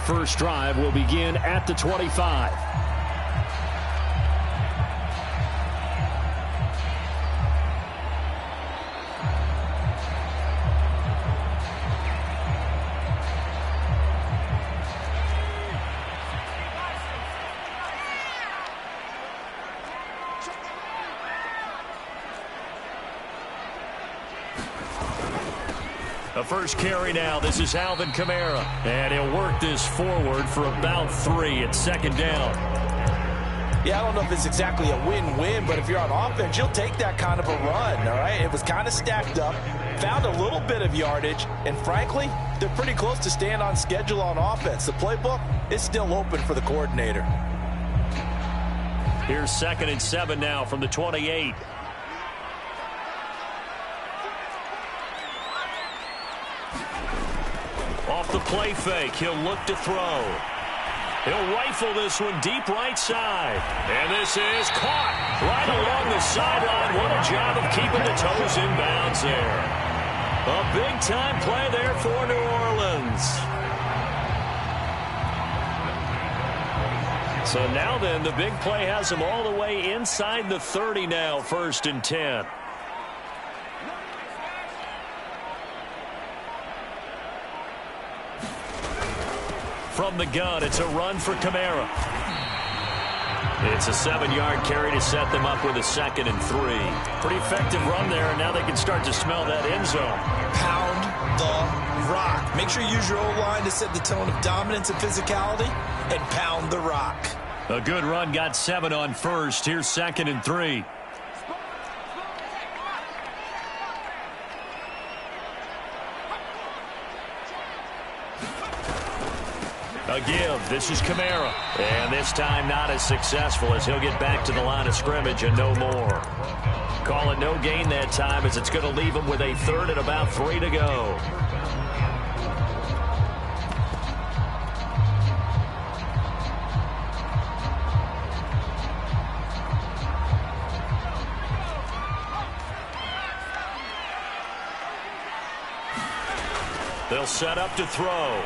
first drive will begin at the 25. The first carry now. This is Alvin Kamara. And he'll work this forward for about 3 at second down. Yeah, I don't know if it's exactly a win-win, but if you're on offense, you'll take that kind of a run, all right? It was kind of stacked up, found a little bit of yardage, and frankly, they're pretty close to staying on schedule on offense. The playbook is still open for the coordinator. Here's 2nd and 7 now from the 28. Off the play fake, he'll look to throw. He'll rifle this one deep right side. And this is caught right along the sideline. What a job of keeping the toes in bounds there. A big-time play there for New Orleans. So now then, the big play has them all the way inside the 30 now, 1st and 10. From the gun, it's a run for Kamara. It's a 7-yard carry to set them up with a 2nd and 3. Pretty effective run there, and now they can start to smell that end zone. Pound the rock. Make sure you use your O-line to set the tone of dominance and physicality, and pound the rock. A good run, got 7 on first. Here's 2nd and 3. A give. This is Kamara. And this time not as successful as he'll get back to the line of scrimmage and no more. Call it no gain that time as it's going to leave him with a 3rd and about 3 to go. They'll set up to throw.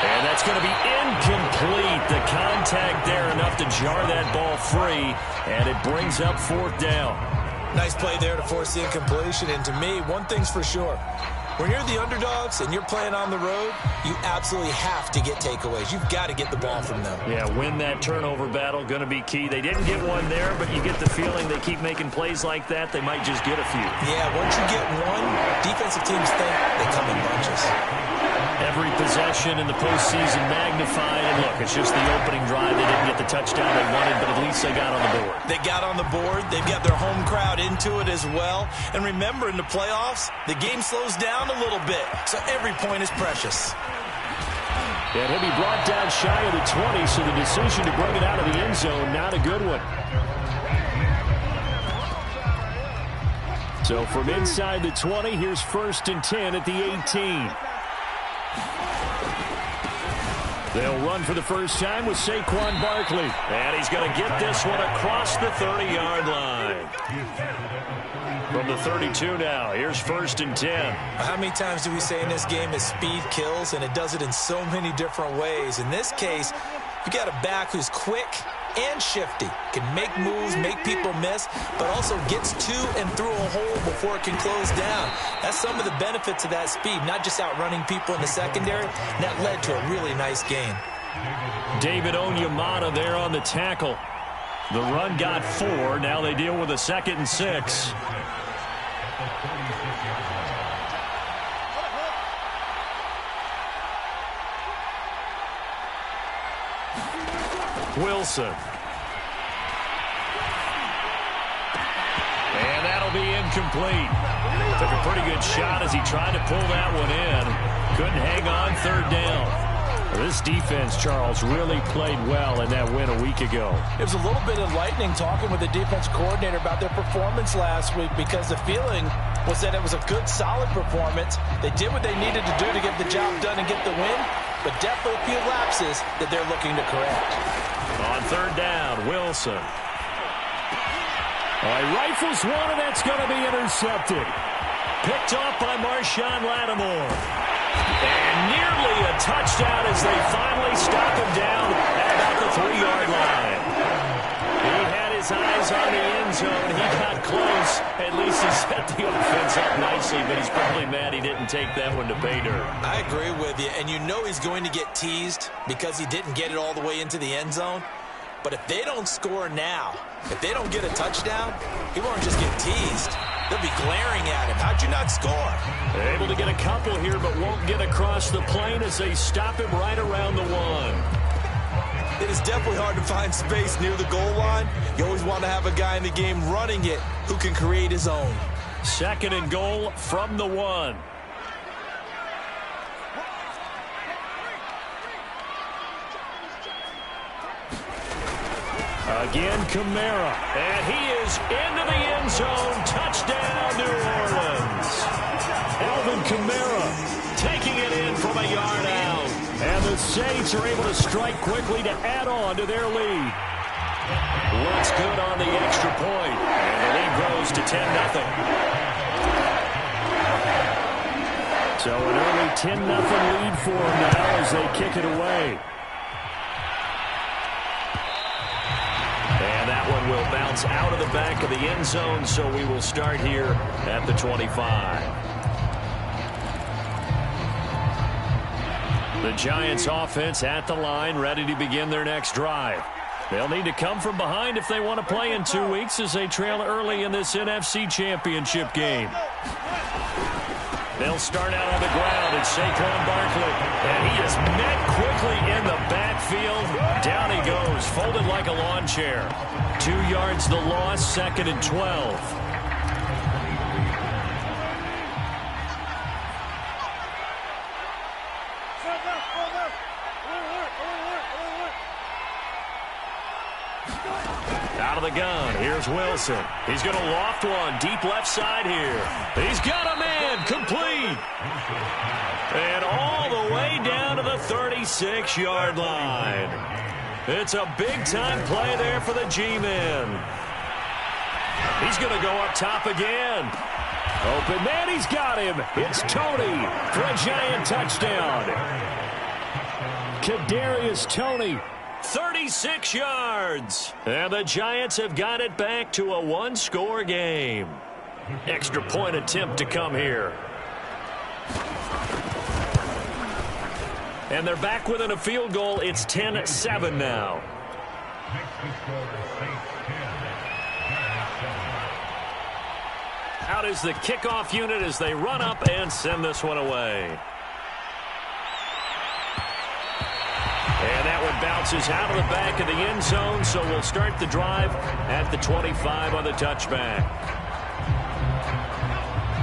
And that's going to be incomplete. The contact there enough to jar that ball free, and it brings up 4th down. Nice play there to force the incompletion, and to me, one thing's for sure. When you're the underdogs and you're playing on the road, you absolutely have to get takeaways. You've got to get the ball from them. Yeah, win that turnover battle, going to be key. They didn't get one there, but you get the feeling they keep making plays like that, they might just get a few. Yeah, once you get one, defensive teams think they come in bunches. Every possession in the postseason magnified. And look, it's just the opening drive. They didn't get the touchdown they wanted, but at least they got on the board. They got on the board. They've got their home crowd into it as well. And remember, in the playoffs, the game slows down a little bit, so every point is precious. And he'll be brought down shy of the 20, so the decision to bring it out of the end zone, not a good one. So from inside the 20, here's 1st and 10 at the 18. They'll run for the first time with Saquon Barkley. And he's going to get this one across the 30-yard line. From the 32 now, here's 1st and 10. How many times do we say in this game is speed kills, and it does it in so many different ways. In this case, you got a back who's quick and shifty, can make moves, make people miss, but also gets to and through a hole before it can close down. That's some of the benefits of that speed, not just outrunning people in the secondary. And that led to a really nice gain. David Onyemata there on the tackle. The run got 4. Now they deal with a 2nd and 6. Wilson. And that'll be incomplete. Took a pretty good shot as he tried to pull that one in. Couldn't hang on, 3rd down. This defense, Charles, really played well in that win a week ago. It was a little bit enlightening talking with the defense coordinator about their performance last week, because the feeling was that it was a good, solid performance. They did what they needed to do to get the job done and get the win, but definitely a few lapses that they're looking to correct. On 3rd down, Wilson. He rifles one, and that's going to be intercepted. Picked off by Marshawn Lattimore. And nearly a touchdown as they finally stop him down at about the 3-yard line. He had his eyes on the end zone. He got close. At least he set the offense up nicely, but he's probably mad he didn't take that one to pay dirt. I agree with you, and you know he's going to get teased because he didn't get it all the way into the end zone. But if they don't score now, if they don't get a touchdown, he won't just get teased. They'll be glaring at him. How'd you not score? They're able to get a couple here, but won't get across the plane as they stop him right around the 1. It is definitely hard to find space near the goal line. You always want to have a guy in the game running it who can create his own. 2nd and goal from the 1. Again, Kamara. And he is into the end zone. Touchdown, New Orleans. Alvin Kamara taking it in from a yard out. And the Saints are able to strike quickly to add on to their lead. Looks good on the extra point. And the lead grows to 10-0. So an early 10-0 lead for them now as they kick it away. And that one will bounce out of the back of the end zone, so we will start here at the 25. The Giants offense at the line, ready to begin their next drive. They'll need to come from behind if they want to play in 2 weeks as they trail early in this NFC Championship game. They'll start out on the ground, and Saquon Barkley. And he is met quickly in the backfield. Down he goes, folded like a lawn chair. 2 yards the loss, 2nd and 12. Out of the gun, here's Wilson. He's going to loft one, deep left side here. He's got a man, complete. And all the way down to the 36-yard line. It's a big-time play there for the G-men. He's going to go up top again. Open man, he's got him. It's Tony for a Giant touchdown. Kadarius Toney. 36 yards. And the Giants have got it back to a 1-score game. Extra point attempt to come here. And they're back within a field goal. It's 10-7 now. Out is the kickoff unit as they run up and send this one away. And that one bounces out of the back of the end zone, so we'll start the drive at the 25 on the touchback.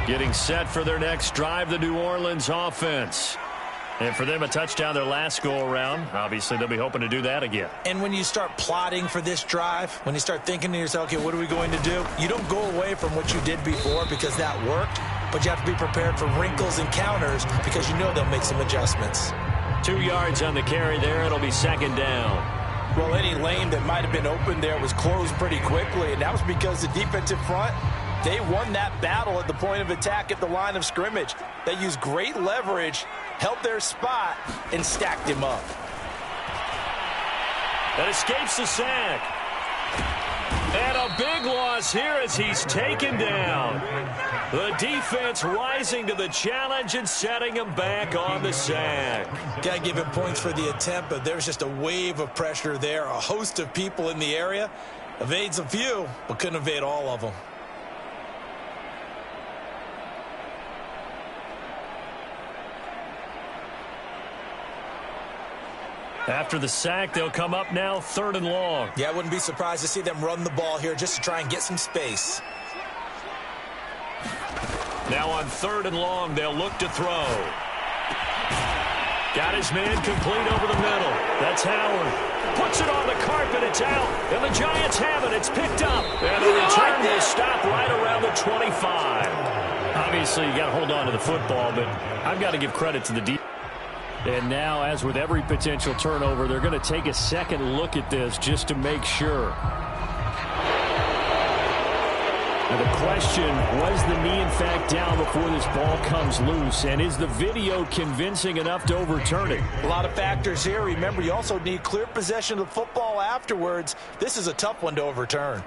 Getting set for their next drive, the New Orleans offense. And for them, a touchdown their last go-around. Obviously, they'll be hoping to do that again. And when you start plotting for this drive, when you start thinking to yourself, okay, what are we going to do? You don't go away from what you did before because that worked, but you have to be prepared for wrinkles and counters because you know they'll make some adjustments. 2 yards on the carry there. It'll be 2nd down. Well, any lane that might have been open there was closed pretty quickly, and that was because the defensive front, they won that battle at the point of attack at the line of scrimmage. They used great leverage, held their spot, and stacked him up. That escapes the sack. And a big loss here as he's taken down. The defense rising to the challenge and setting him back on the sack. Got to give him points for the attempt, but there's just a wave of pressure there. A host of people in the area. Evades a few, but couldn't evade all of them. After the sack, they'll come up now 3rd and long. Yeah, I wouldn't be surprised to see them run the ball here just to try and get some space. Now on 3rd and long, they'll look to throw. Got his man complete over the middle. That's Howard. Puts it on the carpet. It's out. And the Giants have it. It's picked up. And the return will stop right around the 25. Obviously, you got to hold on to the football, but I've got to give credit to the defense. And now, as with every potential turnover, they're going to take a second look at this just to make sure. Now the question, was the knee in fact down before this ball comes loose? And is the video convincing enough to overturn it? A lot of factors here. Remember, you also need clear possession of the football afterwards. This is a tough one to overturn.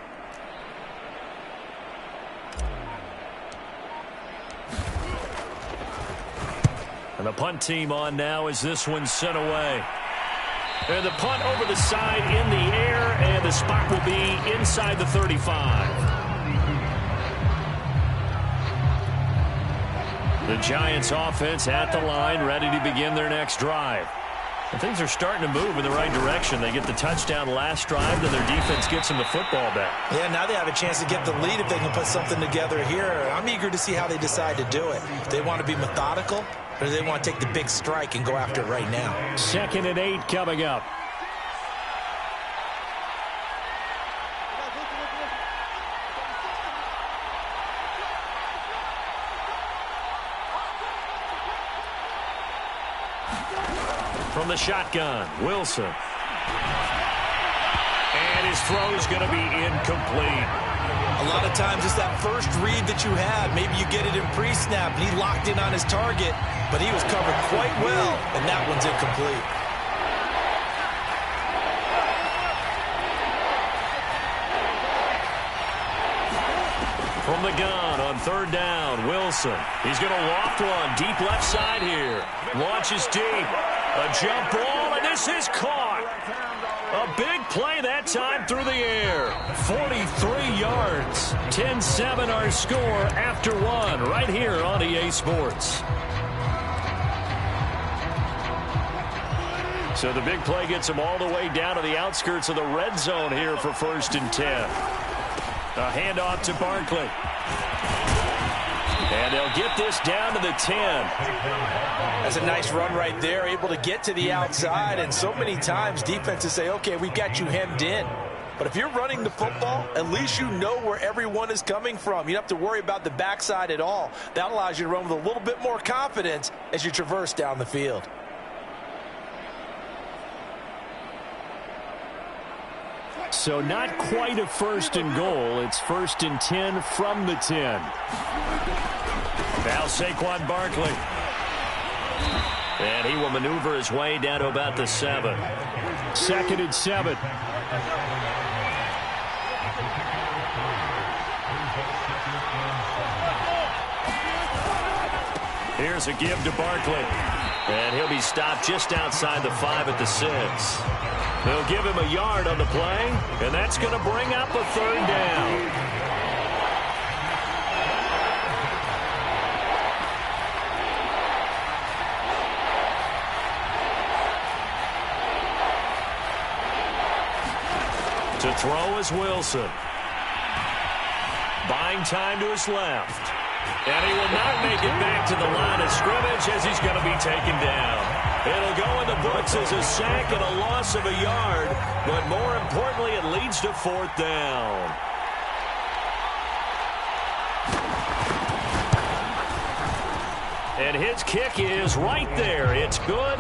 And the punt team on now as this one's sent away. And the punt over the side in the air, and the spot will be inside the 35. The Giants offense at the line, ready to begin their next drive. And things are starting to move in the right direction. They get the touchdown last drive, then their defense gets them the football back. Yeah, now they have a chance to get the lead if they can put something together here. I'm eager to see how they decide to do it. They want to be methodical, or do they want to take the big strike and go after it right now? 2nd and 8 coming up. From the shotgun, Wilson. And his throw is going to be incomplete. A lot of times it's that first read that you have. Maybe you get it in pre-snap, and he locked in on his target, but he was covered quite well, and that one's incomplete. From the gun on 3rd down, Wilson. He's going to loft one deep left side here. Launches deep. A jump ball, and this is caught. A big play that time through the air. 43 yards. 10-7 our score after one right here on EA Sports. So the big play gets them all the way down to the outskirts of the red zone here for 1st and 10. A handoff to Barkley. And they'll get this down to the 10. That's a nice run right there, able to get to the outside. And so many times defenses say, okay, we've got you hemmed in. But if you're running the football, at least you know where everyone is coming from. You don't have to worry about the backside at all. That allows you to run with a little bit more confidence as you traverse down the field. So not quite a 1st and goal. It's 1st and 10 from the 10. Now Saquon Barkley. And he will maneuver his way down to about the 7. 2nd and 7. Here's a give to Barkley. And he'll be stopped just outside the 5 at the 6. They'll give him a yard on the play, and that's going to bring up a 3rd down. To throw is Wilson. Buying time to his left. And he will not make it back to the line of scrimmage as he's going to be taken down. It'll go in the books as a sack and a loss of a yard, but more importantly, it leads to 4th down. And his kick is right there. It's good,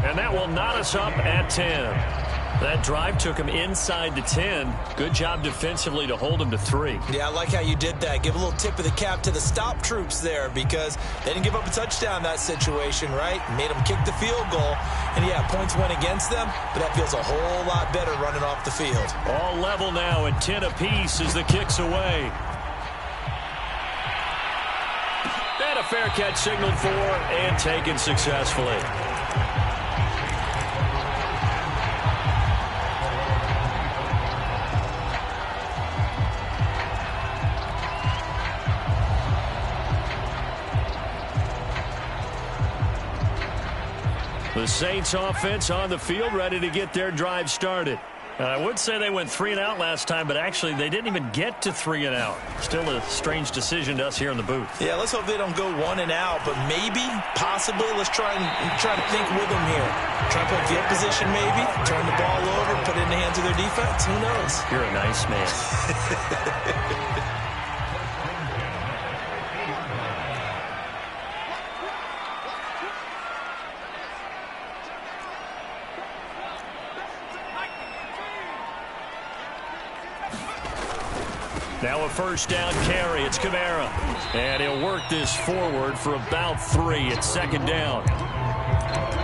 and that will knot us up at 10. That drive took him inside the 10. Good job defensively to hold him to 3. Yeah, I like how you did that. Give a little tip of the cap to the stop troops there because they didn't give up a touchdown in that situation, right? Made them kick the field goal. And, yeah, points went against them, but that feels a whole lot better running off the field. All level now at 10 apiece as the kick's away. And a fair catch signaled for and taken successfully. The Saints offense on the field ready to get their drive started. I would say they went 3 and out last time, but actually they didn't even get to 3 and out. Still a strange decision to us here in the booth. Yeah, let's hope they don't go 1 and out, but maybe, possibly, let's try to think with them here. Try to play field position maybe, turn the ball over, put it in the hands of their defense. Who knows? You're a nice man. Now a first down carry. It's Kamara. And he'll work this forward for about 3. It's second down.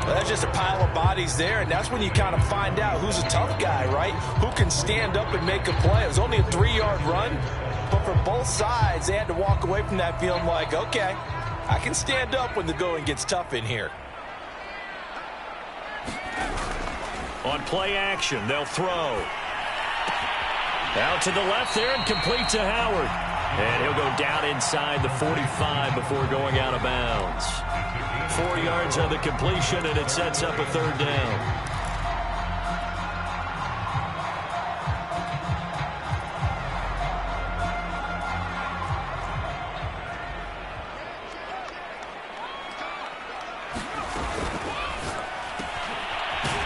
Well, that's just a pile of bodies there, and that's when you kind of find out who's a tough guy, right? Who can stand up and make a play. It was only a 3-yard run, but for both sides, they had to walk away from that feeling like, okay, I can stand up when the going gets tough in here. On play action, they'll throw. Out to the left there and complete to Howard. And he'll go down inside the 45 before going out of bounds. 4 yards on the completion, and it sets up a third down.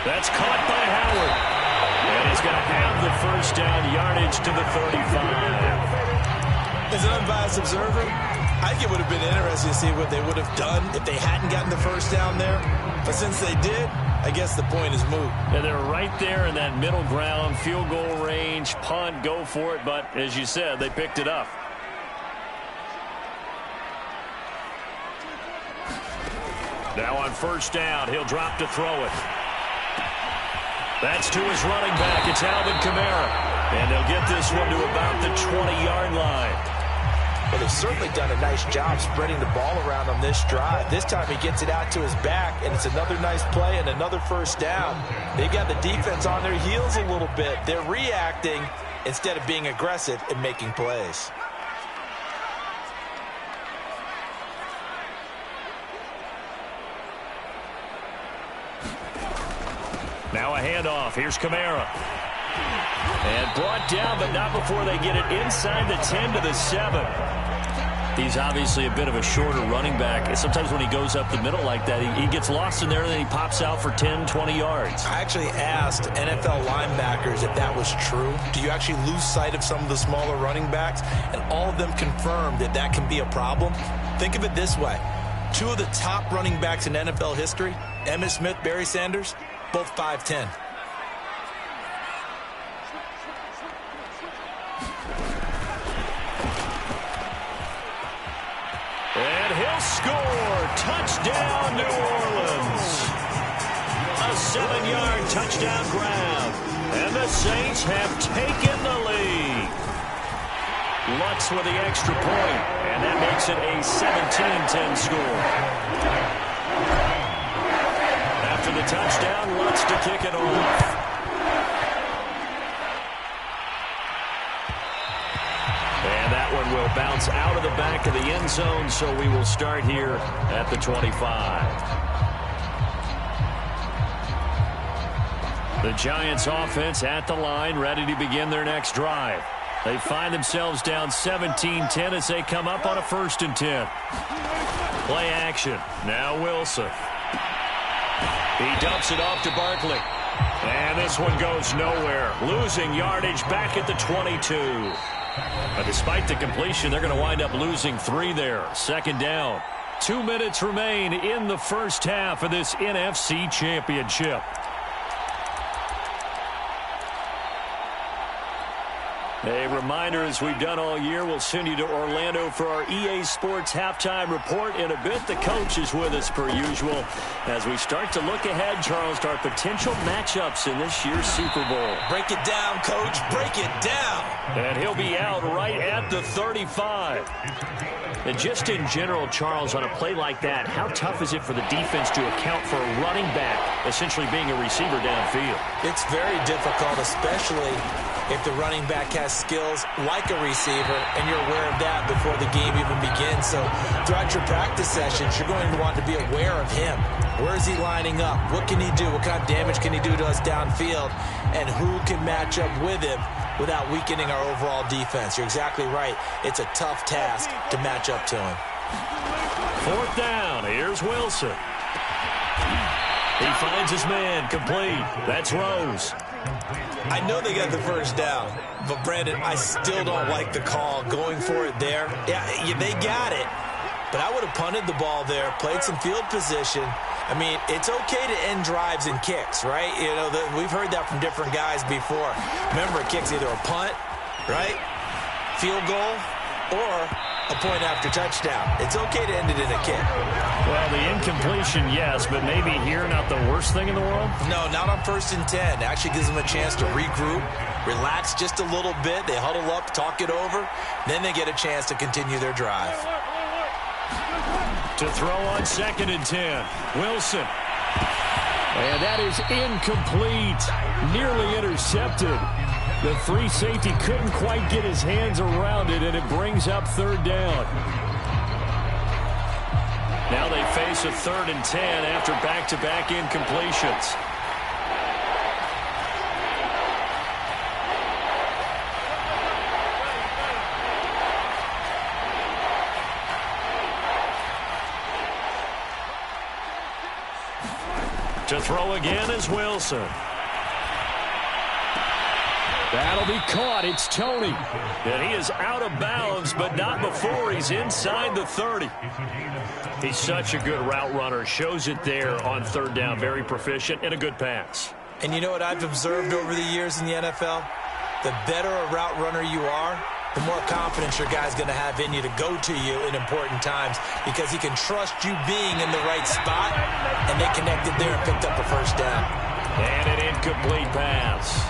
That's caught by Howard. And he's going to have the first down, yardage to the 35. As an unbiased observer, I think it would have been interesting to see what they would have done if they hadn't gotten the first down there. But since they did, I guess the point is moot. And they're right there in that middle ground, field goal range, punt, go for it. But as you said, they picked it up. Now on first down, he'll drop to throw it. That's to his running back. It's Alvin Kamara. And they'll get this one to about the 20-yard line. Well, they've certainly done a nice job spreading the ball around on this drive. This time he gets it out to his back, and it's another nice play and another first down. They got the defense on their heels a little bit. They're reacting instead of being aggressive and making plays. Now a handoff. Here's Kamara. And brought down, but not before they get it inside the 10 to the 7. He's obviously a bit of a shorter running back. Sometimes when he goes up the middle like that, he gets lost in there, and then he pops out for 10, 20 yards. I actually asked NFL linebackers if that was true. Do you actually lose sight of some of the smaller running backs? And all of them confirmed that that can be a problem. Think of it this way. 2 of the top running backs in NFL history, Emmitt Smith, Barry Sanders, both 5'10". And he'll score. Touchdown, New Orleans. A 7-yard touchdown grab. And the Saints have taken the lead. Lutz with the extra point. And that makes it a 17-10 score. After the touchdown, Lutz to kick it off. And that one will bounce out of the back of the end zone, so we will start here at the 25. The Giants offense at the line, ready to begin their next drive. They find themselves down 17-10 as they come up on a 1st and 10. Play action. Now Wilson. He dumps it off to Barkley. And this one goes nowhere. Losing yardage back at the 22. But despite the completion, they're going to wind up losing 3 there. Second down. 2 minutes remain in the first half of this NFC Championship. A reminder, as we've done all year, we'll send you to Orlando for our EA Sports halftime report in a bit. The coach is with us per usual as we start to look ahead, Charles, to our potential matchups in this year's Super Bowl. Break it down, Coach. Break it down. And he'll be out right at the 35. And just in general, Charles, on a play like that, how tough is it for the defense to account for a running back essentially being a receiver downfield? It's very difficult, especially if the running back has skills like a receiver, and you're aware of that before the game even begins. So throughout your practice sessions, you're going to want to be aware of him. Where is he lining up? What can he do? What kind of damage can he do to us downfield? And who can match up with him without weakening our overall defense? You're exactly right. It's a tough task to match up to him. 4th down. Here's Wilson. He finds his man complete. That's Rose. I know they got the first down, but Brandon, I still don't like the call going for it there. Yeah, they got it, but I would have punted the ball there, played some field position. I mean, it's okay to end drives and kicks, right? You know, we've heard that from different guys before. Remember, a kick's either a punt, right? field goal or a point after touchdown. It's okay to end it in a kick. Well, the incompletion, yes, but maybe here not the worst thing in the world? No, not on 1st and 10. Actually gives them a chance to regroup, relax just a little bit. They huddle up, talk it over. Then they get a chance to continue their drive. To throw on 2nd and 10. Wilson. And that is incomplete. Nearly intercepted. The free safety couldn't quite get his hands around it, and it brings up 3rd down. Now they face a 3rd and 10 after back-to-back incompletions. To throw again is Wilson. That'll be caught. It's Tony. And he is out of bounds, but not before he's inside the 30. He's such a good route runner. Shows it there on 3rd down. Very proficient and a good pass. And you know what I've observed over the years in the NFL? The better a route runner you are, the more confidence your guy's going to have in you to go to you in important times because he can trust you being in the right spot, and they connected there and picked up a 1st down. And an incomplete pass.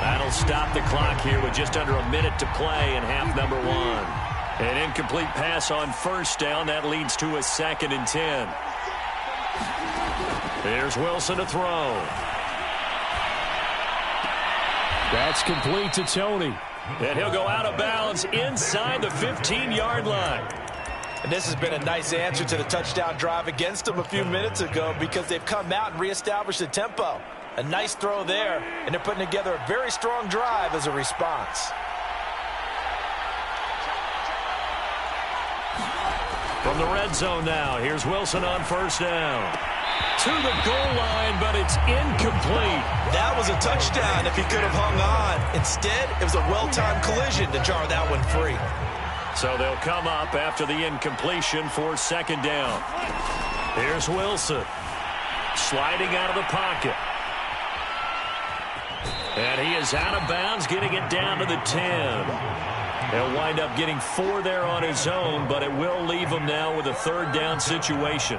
That'll stop the clock here with just under a minute to play in half number 1. An incomplete pass on 1st down. That leads to a 2nd and 10. There's Wilson to throw. That's complete to Tony. And he'll go out of bounds inside the 15-yard line. And this has been a nice answer to the touchdown drive against them a few minutes ago because they've come out and reestablished the tempo. A nice throw there, and they're putting together a very strong drive as a response. From the red zone now, here's Wilson on 1st down. To the goal line, but it's incomplete. That was a touchdown if he could have hung on. Instead, it was a well-timed collision to jar that one free. So they'll come up after the incompletion for 2nd down. Here's Wilson. Sliding out of the pocket. And he is out of bounds, getting it down to the 10. He'll wind up getting 4 there on his own, but it will leave him now with a 3rd down situation.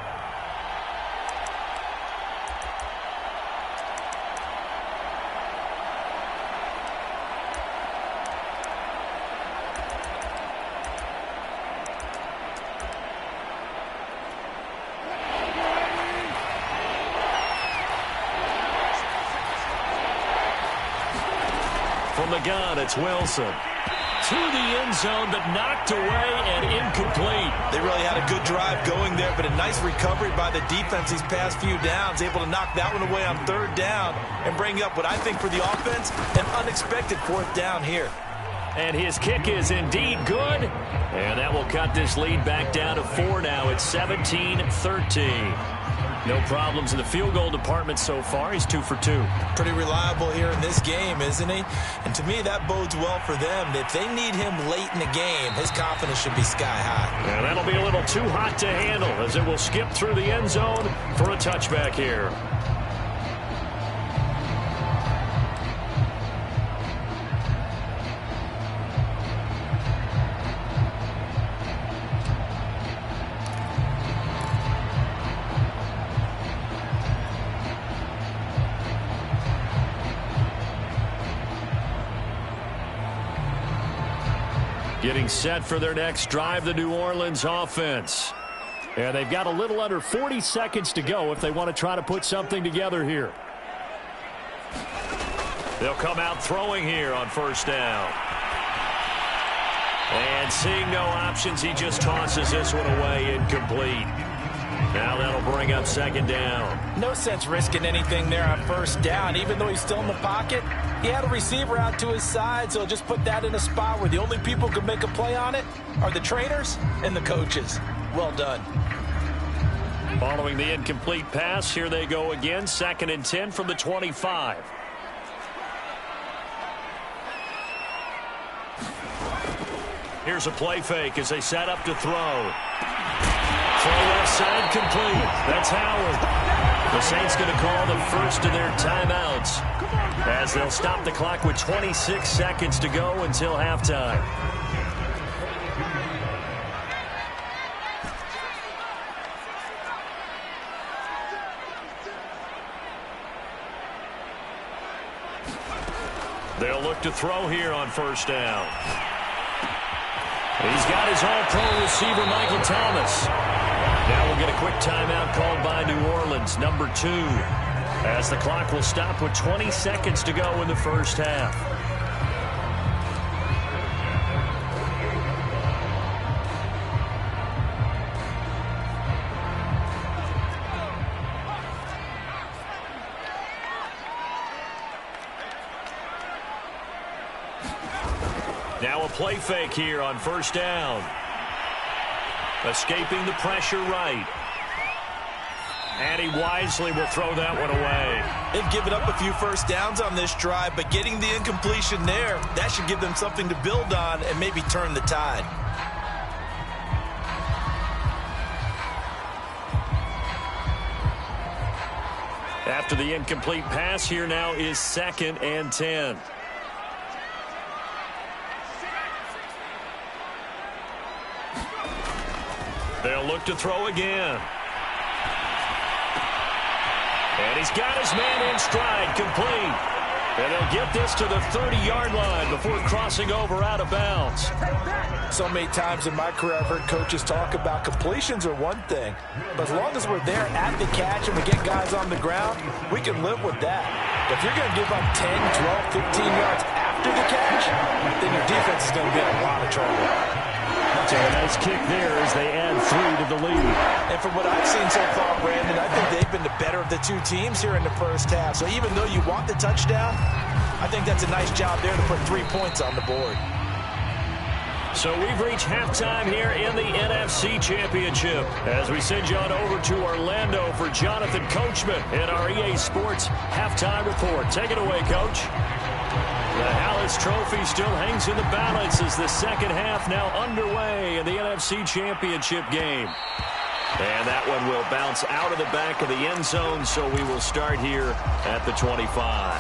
From the gun, it's Wilson. To the end zone, but knocked away and incomplete. They really had a good drive going there, but a nice recovery by the defense these past few downs, able to knock that one away on 3rd down and bring up what I think for the offense, an unexpected 4th down here. And his kick is indeed good, and that will cut this lead back down to 4 now. It's 17-13. No problems in the field goal department so far. He's 2 for 2. Pretty reliable here in this game, isn't he? And to me, that bodes well for them. If they need him late in the game, his confidence should be sky high. And that'll be a little too hot to handle as it will skip through the end zone for a touchback here. Getting set for their next drive, the New Orleans offense. And they've got a little under 40 seconds to go if they want to try to put something together here. They'll come out throwing here on 1st down. And seeing no options, he just tosses this one away, incomplete. Now that'll bring up 2nd down. No sense risking anything there on 1st down. Even though he's still in the pocket, he had a receiver out to his side, so just put that in a spot where the only people who can make a play on it are the trainers and the coaches. Well done. Following the incomplete pass, here they go again. 2nd and 10 from the 25. Here's a play fake as they set up to throw. Throw left side complete. That's Howard. The Saints going to call the first of their timeouts as they'll stop the clock with 26 seconds to go until halftime. They'll look to throw here on first down. He's got his all-pro receiver, Michael Thomas. Now we'll get a quick timeout called by New Orleans, number 2, as the clock will stop with 20 seconds to go in the first half. Now a play fake here on first down. Escaping the pressure right. And he wisely will throw that one away. They've given up a few first downs on this drive, but getting the incompletion there, that should give them something to build on and maybe turn the tide. After the incomplete pass, here now is 2nd and 10. They'll look to throw again. And he's got his man in stride, complete. And they'll get this to the 30-yard line before crossing over out of bounds. So many times in my career I've heard coaches talk about completions are one thing, but as long as we're there at the catch and we get guys on the ground, we can live with that. But if you're going to give up 10, 12, 15 yards after the catch, then your defense is going to be in a lot of trouble. So a nice kick there as they add 3 to the lead. And from what I've seen so far, Brandon, I think they've been the better of the two teams here in the first half. So even though you want the touchdown, I think that's a nice job there to put 3 points on the board. So we've reached halftime here in the NFC Championship as we send you on over to Orlando for Jonathan Coachman in our EA Sports Halftime Report. Take it away, Coach. The Hallis Trophy still hangs in the balance as the second half now underway in the NFC Championship game. And that one will bounce out of the back of the end zone, so we will start here at the 25.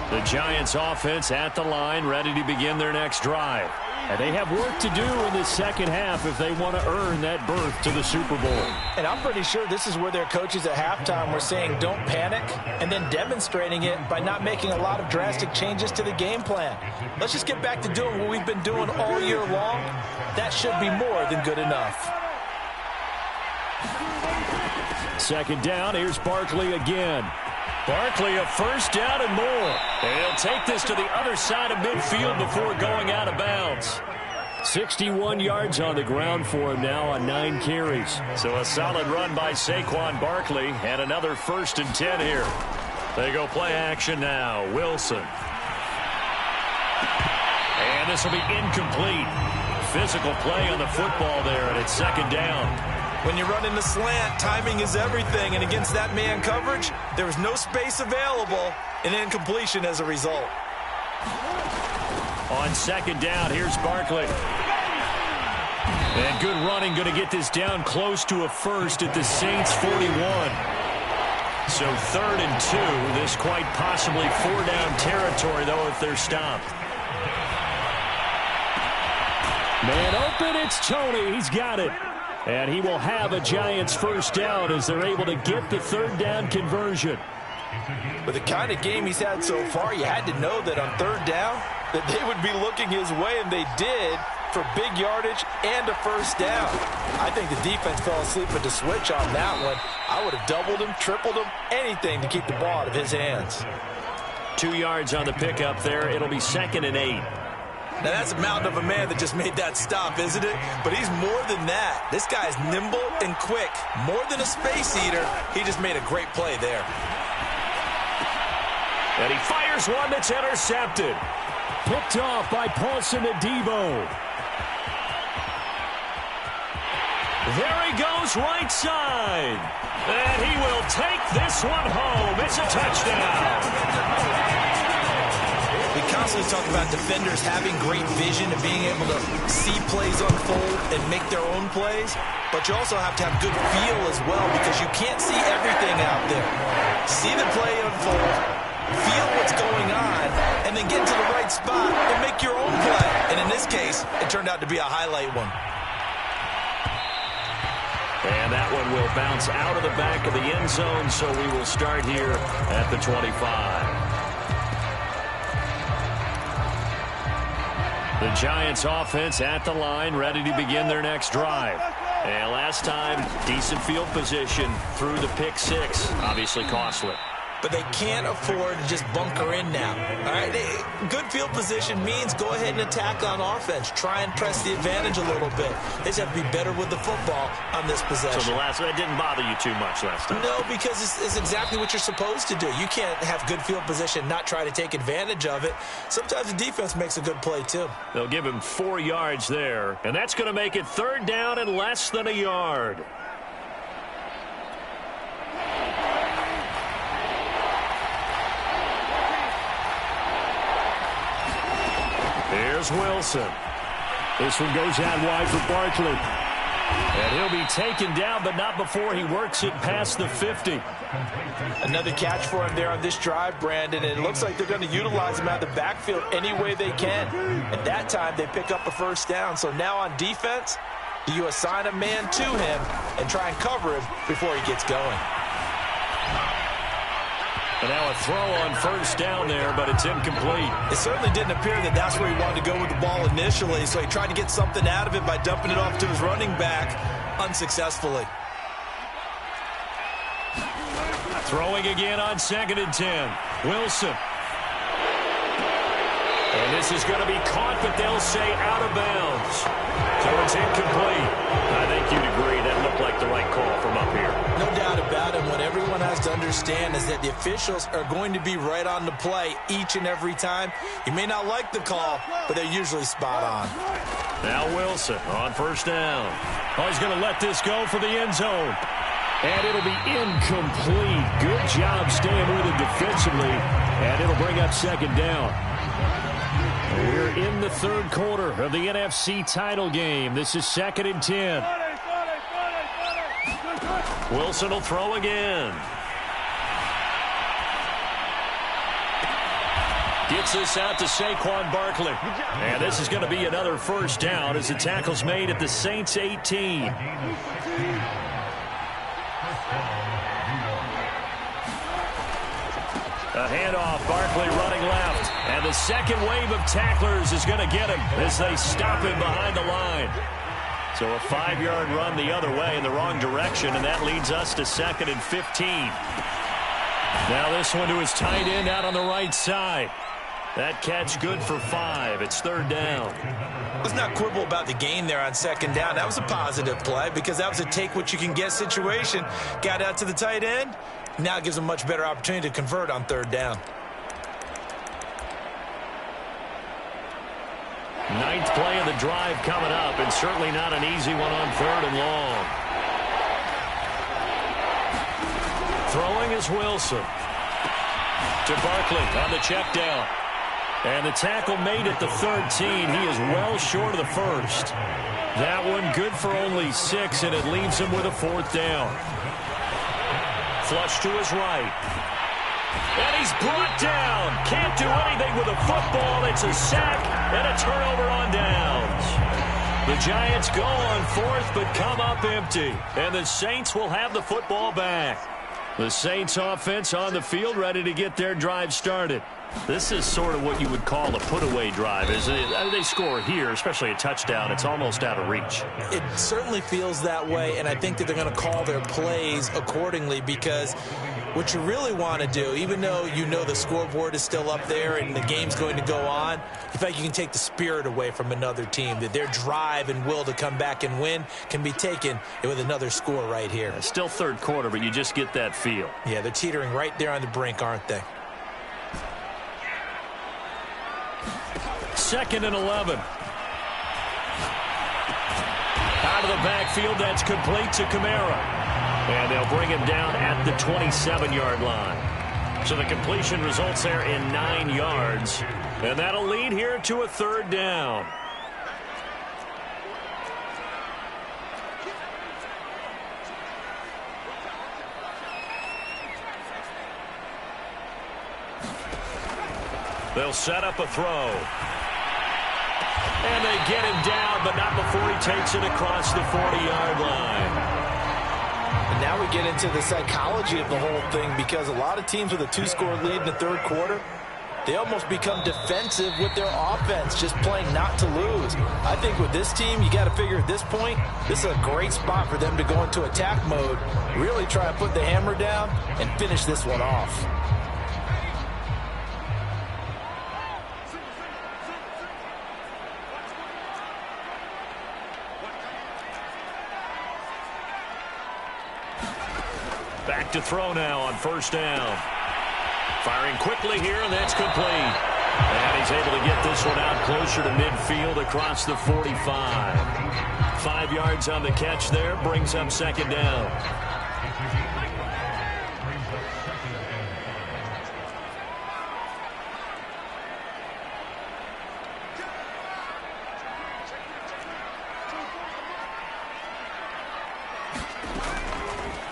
The Giants offense at the line, ready to begin their next drive. And they have work to do in the second half if they want to earn that berth to the Super Bowl. And I'm pretty sure this is where their coaches at halftime were saying don't panic and then demonstrating it by not making a lot of drastic changes to the game plan. Let's just get back to doing what we've been doing all year long. That should be more than good enough. Second down, here's Barkley again. Barkley a first down and more. And he'll take this to the other side of midfield before going out of bounds. 61 yards on the ground for him now on 9 carries. So a solid run by Saquon Barkley and another 1st and 10 here. They go play action now. Wilson. And this will be incomplete. Physical play on the football there, and it's 2nd down. When you're running the slant, timing is everything, and against that man coverage, there was no space available, and incompletion as a result. On 2nd down, here's Barkley. And good running, going to get this down close to a first at the Saints' 41. So 3rd and 2, this quite possibly 4-down territory, though, if they're stopped. Man open, it's Tony, he's got it. And he will have a Giants first down as they're able to get the 3rd down conversion. With the kind of game he's had so far, you had to know that on 3rd down that they would be looking his way, and they did for big yardage and a first down. I think the defense fell asleep at the switch on that one. I would have doubled him, tripled him, anything to keep the ball out of his hands. 2 yards on the pickup there. It'll be 2nd and 8. Now, that's a mountain of a man that just made that stop, isn't it? But he's more than that. This guy's nimble and quick. More than a space eater, he just made a great play there. And he fires one that's intercepted. Picked off by Paulson Adebo. There he goes right side. And he will take this one home. It's a touchdown. The constantly talk about defenders having great vision and being able to see plays unfold and make their own plays, but you also have to have good feel as well because you can't see everything out there. See the play unfold, feel what's going on, and then get to the right spot and make your own play. And in this case, it turned out to be a highlight one. And that one will bounce out of the back of the end zone, so we will start here at the 25. The Giants offense at the line, ready to begin their next drive. And last time, decent field position through the pick six, obviously costly. But they can't afford to just bunker in now. All right, good field position means go ahead and attack on offense. Try and press the advantage a little bit. They just have to be better with the football on this possession. So that didn't bother you too much last time? No, because it's exactly what you're supposed to do. You can't have good field position, not try to take advantage of it. Sometimes the defense makes a good play, too. They'll give him 4 yards there, and that's going to make it 3rd down and less than a yard. Here's Wilson. This one goes out wide for Barkley. And he'll be taken down, but not before he works it past the 50. Another catch for him there on this drive, Brandon. And it looks like they're going to utilize him out of the backfield any way they can. At that time, they pick up a 1st down. So now on defense, do you assign a man to him and try and cover him before he gets going? And now a throw on 1st down there, but it's incomplete. It certainly didn't appear that that's where he wanted to go with the ball initially, so he tried to get something out of it by dumping it off to his running back unsuccessfully. Throwing again on 2nd and 10. Wilson. And this is going to be caught, but they'll say out of bounds. So it's incomplete. I think you'd agree that looked like the right call from up here. No doubt about it. What everyone has to understand is that the officials are going to be right on the play each and every time. You may not like the call, but they're usually spot on. Now Wilson on 1st down. Oh, he's going to let this go for the end zone. And it'll be incomplete. Good job staying with it defensively. And it'll bring up 2nd down. We're in the 3rd quarter of the NFC title game. This is 2nd and 10. Wilson will throw again. Gets this out to Saquon Barkley. And this is going to be another 1st down as the tackle's made at the Saints 18. A handoff, Barkley running left. And the 2nd wave of tacklers is going to get him as they stop him behind the line. So a 5-yard run the other way in the wrong direction, and that leads us to 2nd and 15. Now this one to his tight end out on the right side. That catch good for 5. It's 3rd down. Let's not quibble about the gain there on 2nd down. That was a positive play because that was a take-what-you-can-get situation. Got out to the tight end. Now it gives them a much better opportunity to convert on 3rd down. 9th play of the drive coming up, and certainly not an easy one on 3rd and long. Throwing is Wilson. To Barkley on the check down. And the tackle made at the 13. He is well short of the 1st. That one good for only 6, and it leaves him with a 4th down. Flush to his right. And he's brought down. Can't do anything with a football. It's a sack and a turnover on downs. The Giants go on 4th but come up empty. And the Saints will have the football back. The Saints offense on the field ready to get their drive started. This is sort of what you would call a put-away drive, isn't it? They score here, especially a touchdown. It's almost out of reach. It certainly feels that way, and I think that they're going to call their plays accordingly because what you really want to do, even though you know the scoreboard is still up there and the game's going to go on, in fact, you can take the spirit away from another team, that their drive and will to come back and win can be taken with another score right here. It's still 3rd quarter, but you just get that feel. Yeah, they're teetering right there on the brink, aren't they? 2nd and 11. Out of the backfield, that's complete to Kamara. And they'll bring him down at the 27-yard line. So the completion results there in 9 yards. And that'll lead here to a third down. They'll set up a throw. And they get him down, but not before he takes it across the 40-yard line. And now we get into the psychology of the whole thing, because a lot of teams with a 2-score lead in the third quarter, they almost become defensive with their offense, just playing not to lose. I think with this team, you got to figure at this point, this is a great spot for them to go into attack mode, really try to put the hammer down and finish this one off. Back to throw now on first down. Firing quickly here, and that's complete. And he's able to get this one out closer to midfield across the 45. 5 yards on the catch there, brings up second down.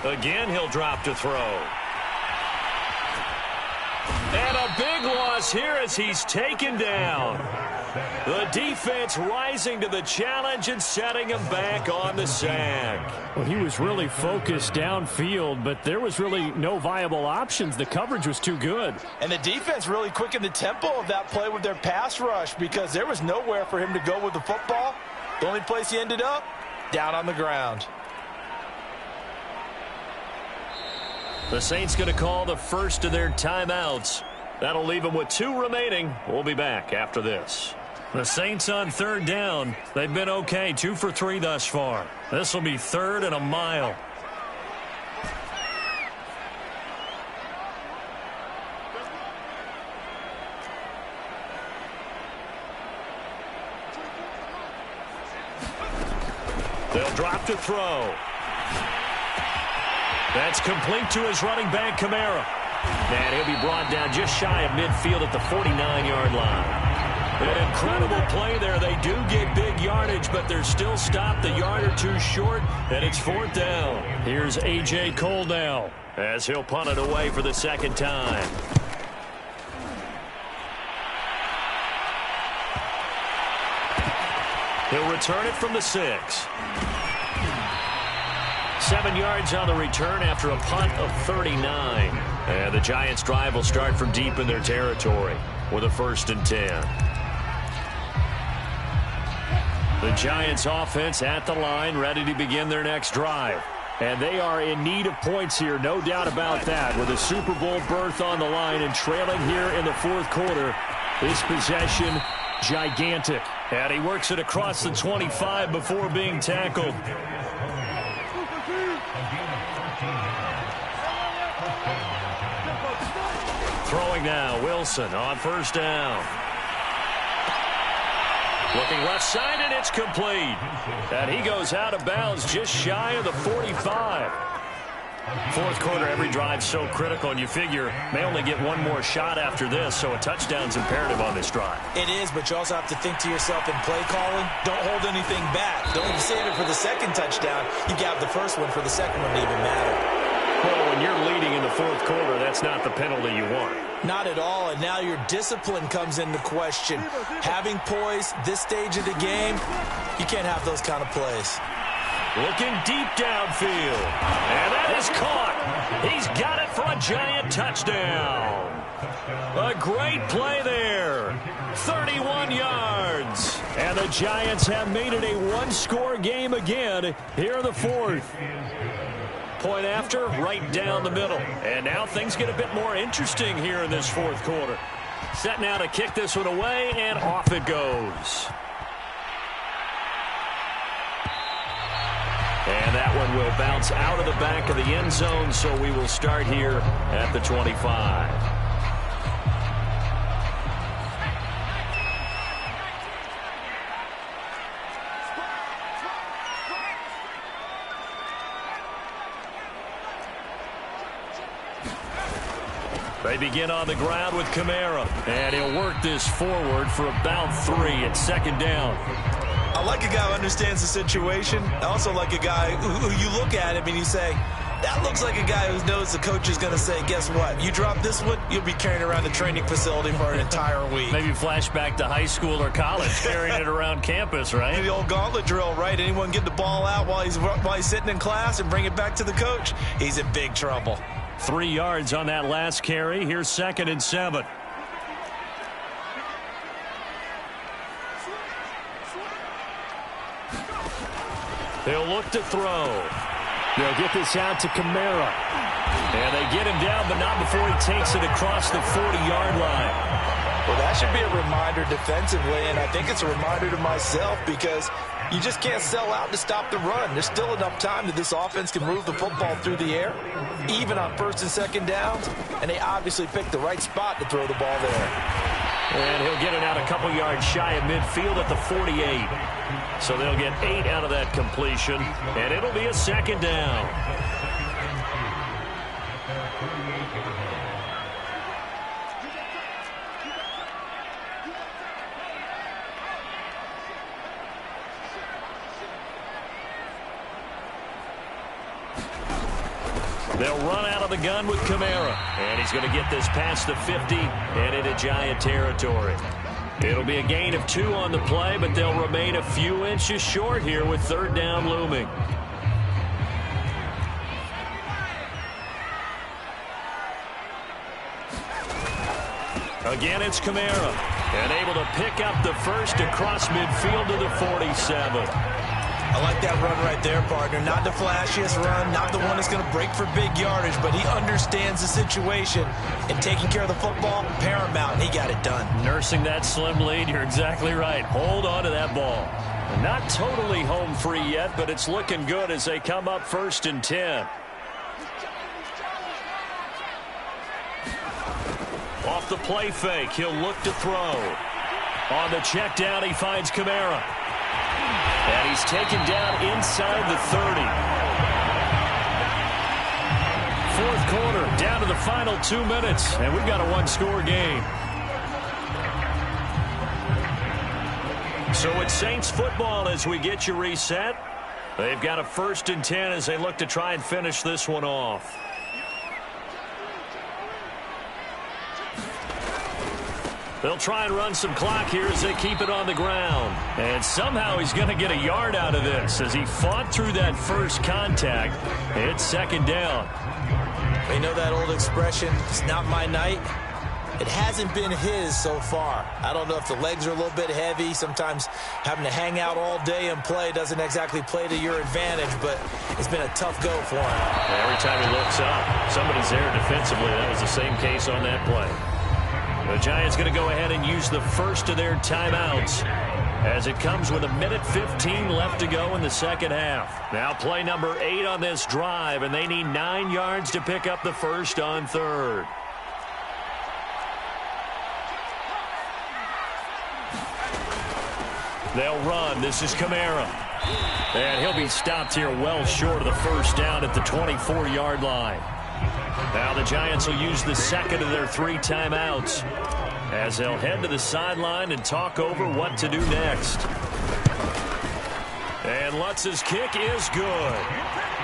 Again, he'll drop to throw. And a big loss here as he's taken down. The defense rising to the challenge and setting him back on the sack. Well, he was really focused downfield, but there was really no viable options. The coverage was too good. And the defense really quickened the tempo of that play with their pass rush, because there was nowhere for him to go with the football. The only place he ended up, down on the ground. The Saints going to call the first of their timeouts. That'll leave them with 2 remaining. We'll be back after this. The Saints on third down. They've been okay, 2 for 3 thus far. This will be 3rd and a mile. They'll drop to throw. That's complete to his running back, Kamara. And he'll be brought down just shy of midfield at the 49-yard line. An incredible play there. They do get big yardage, but they're still stopped a yard or 2 short, and it's 4th down. Here's A.J. Cole now as he'll punt it away for the second time. He'll return it from the 6. 7 yards on the return after a punt of 39. And the Giants' drive will start from deep in their territory with a 1st and 10. The Giants' offense at the line, ready to begin their next drive. And they are in need of points here, no doubt about that. With a Super Bowl berth on the line and trailing here in the 4th quarter, this possession gigantic. And he works it across the 25 before being tackled. Throwing now, Wilson on first down. Looking left side, and it's complete. And he goes out of bounds just shy of the 45. 4th quarter, every drive so critical, and you figure may only get one more shot after this, so a touchdown's imperative on this drive. It is, but you also have to think to yourself in play calling, don't hold anything back. Don't save it for the second touchdown. You got the first one for the second one to even matter. Well, when you're leading in the 4th quarter, that's not the penalty you want. Not at all, and now your discipline comes into question. Having poise this stage of the game, you can't have those kind of plays. Looking deep downfield, and that is caught. He's got it for a Giant touchdown. A great play there. 31 yards. And the Giants have made it a 1-score game again here in the 4th. Point after, right down the middle. And now things get a bit more interesting here in this 4th quarter. Set now to kick this one away, and off it goes. And that one will bounce out of the back of the end zone, so we will start here at the 25. They begin on the ground with Kamara. And he'll work this forward for about 3 at second down. I like a guy who understands the situation. I also like a guy who you look at him and you say, that looks like a guy who knows the coach is going to say, guess what? You drop this one, you'll be carrying around the training facility for an entire week. Maybe flashback to high school or college, carrying it around campus, right? The old gauntlet drill, right? Anyone get the ball out while he's sitting in class and bring it back to the coach? He's in big trouble. 3 yards on that last carry. Here's 2nd and 7. They'll look to throw. They'll get this out to Kamara. And they get him down, but not before he takes it across the 40-yard line. Well, that should be a reminder defensively, and I think it's a reminder to myself because you just can't sell out to stop the run. There's still enough time that this offense can move the football through the air, even on 1st and 2nd downs, and they obviously picked the right spot to throw the ball there. And he'll get it out a couple yards shy of midfield at the 48. So they'll get 8 out of that completion, and it'll be a 2nd down. They'll run out of the gun with Kamara, and he's going to get this past the 50 and into Giant territory. It'll be a gain of 2 on the play, but they'll remain a few inches short here with 3rd down looming. Again, it's Kamara, and able to pick up the first across midfield to the 47. I like that run right there, partner. Not the flashiest run, not the one that's going to break for big yardage, but he understands the situation, and taking care of the football, paramount, and he got it done. Nursing that slim lead, you're exactly right. Hold on to that ball. Not totally home free yet, but it's looking good as they come up 1st and 10. Off the play fake, he'll look to throw. On the check down, he finds Kamara. And he's taken down inside the 30. 4th quarter, down to the final 2 minutes, and we've got a 1-score game. So it's Saints football as we get you reset. They've got a 1st and 10 as they look to try and finish this one off. They'll try and run some clock here as they keep it on the ground. And somehow he's going to get a yard out of this as he fought through that first contact. It's 2nd down. You know that old expression, it's not my night? It hasn't been his so far. I don't know if the legs are a little bit heavy. Sometimes having to hang out all day and play doesn't exactly play to your advantage, but it's been a tough go for him. Every time he looks up, somebody's there defensively. That was the same case on that play. The Giants going to go ahead and use the first of their timeouts as it comes with 1:15 left to go in the 2nd half. Now play number 8 on this drive, and they need 9 yards to pick up the first on 3rd. They'll run. This is Kamara. And he'll be stopped here well short of the 1st down at the 24-yard line. Now the Giants will use the 2nd of their 3 timeouts as they'll head to the sideline and talk over what to do next. And Lutz's kick is good.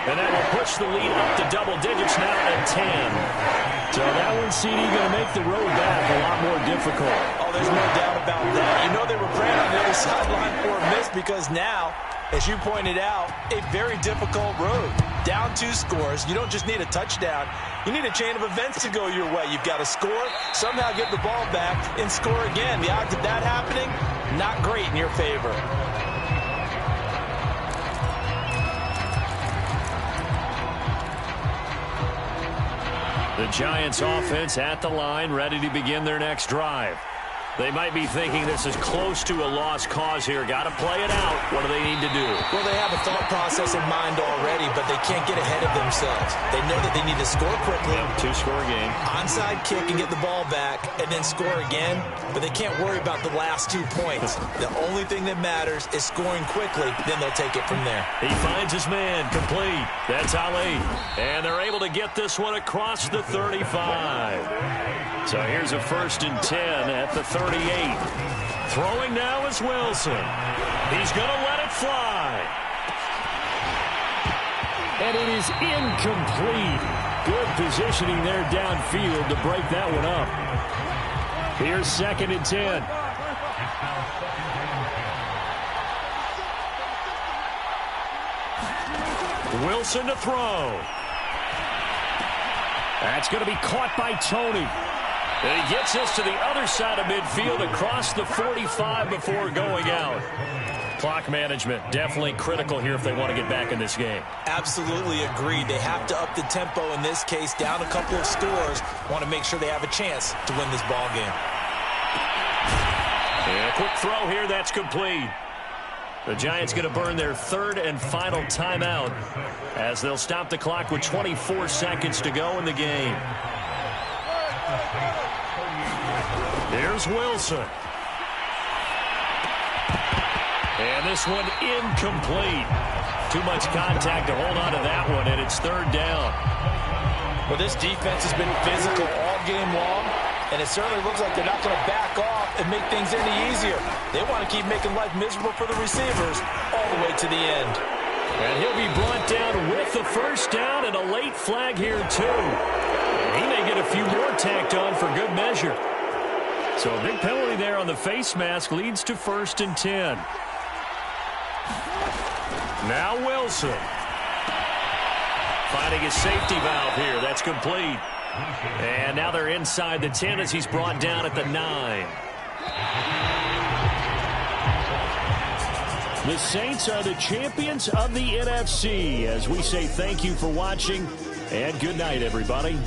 And that will push the lead up to double digits now at 10. So that one, CD, going to make the road back a lot more difficult. Oh, there's no doubt about that. You know they were praying on the other sideline for a miss because now, as you pointed out, a very difficult road. Down 2 scores. You don't just need a touchdown. You need a chain of events to go your way. You've got to score, somehow get the ball back, and score again. The odds of that happening, not great in your favor. The Giants offense at the line, ready to begin their next drive. They might be thinking this is close to a lost cause here. Got to play it out. What do they need to do? Well, they have a thought process in mind already, but they can't get ahead of themselves. They know that they need to score quickly. Yep, two-score game. Onside kick and get the ball back and then score again, but they can't worry about the last 2 points. The only thing that matters is scoring quickly, then they'll take it from there. He finds his man, complete. That's Ali. And they're able to get this one across the 35. So here's a 1st and 10 at the 38. Throwing now is Wilson. He's going to let it fly. And it is incomplete. Good positioning there downfield to break that one up. Here's 2nd and 10. Wilson to throw. That's going to be caught by Tony. And he gets this to the other side of midfield across the 45 before going out. Clock management definitely critical here if they want to get back in this game. Absolutely agreed. They have to up the tempo in this case, down a couple of scores. Want to make sure they have a chance to win this ball game. And a quick throw here, that's complete. The Giants going to burn their 3rd and final timeout as they'll stop the clock with 24 seconds to go in the game. Here's Wilson. And this one incomplete. Too much contact to hold on to that one, and it's 3rd down. Well, this defense has been physical all game long, and it certainly looks like they're not going to back off and make things any easier. They want to keep making life miserable for the receivers all the way to the end. And he'll be brought down with the 1st down and a late flag here, too. And he may get a few more tacked on for good measure. So a big penalty there on the face mask leads to 1st and 10. Now Wilson. Finding his safety valve here. That's complete. And now they're inside the 10 as he's brought down at the 9. The Saints are the champions of the NFC. As we say thank you for watching, and good night, everybody.